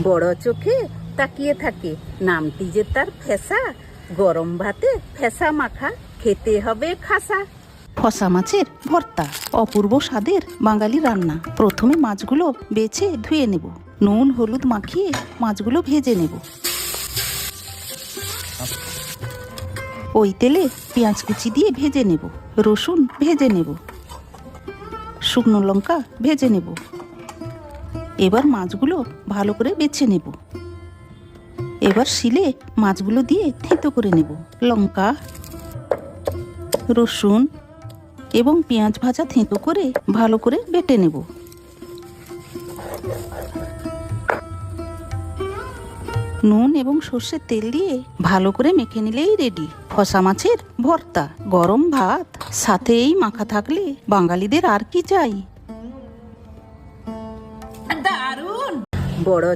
বড় চোখে তাকিয়ে থাকে, নামটি যে তার ফেসা। গরম ভাতে ফেসা মাখা, খেতে হবে খাসা। ফসা মাছের ভর্তা অপূর্ব স্বাদের বাঙালি রান্না। প্রথমে মাছগুলো বেছে ধুয়ে নেব, নুন হলুদ মাখিয়ে মাছগুলো ভেজে নেব। ওই তেলে পেঁয়াজ কুচি দিয়ে ভেজে নেব, রসুন ভেজে নেব, শুকনো লঙ্কা ভেজে নেব। এবার মাছগুলো ভালো করে বেছে নেব। এবার শিলে মাছগুলো দিয়ে থেঁতো করে নেব। লঙ্কা, রসুন এবং পেঁয়াজ ভাজা থেঁতো করে ভালো করে বেটে নেব। নুন এবং সর্ষের তেল দিয়ে ভালো করে মেখে নিলেই রেডি ফসা মাছের ভর্তা। গরম ভাত সাথে এই মাখা থাকলে বাঙালিদের আর কি চাই। বড়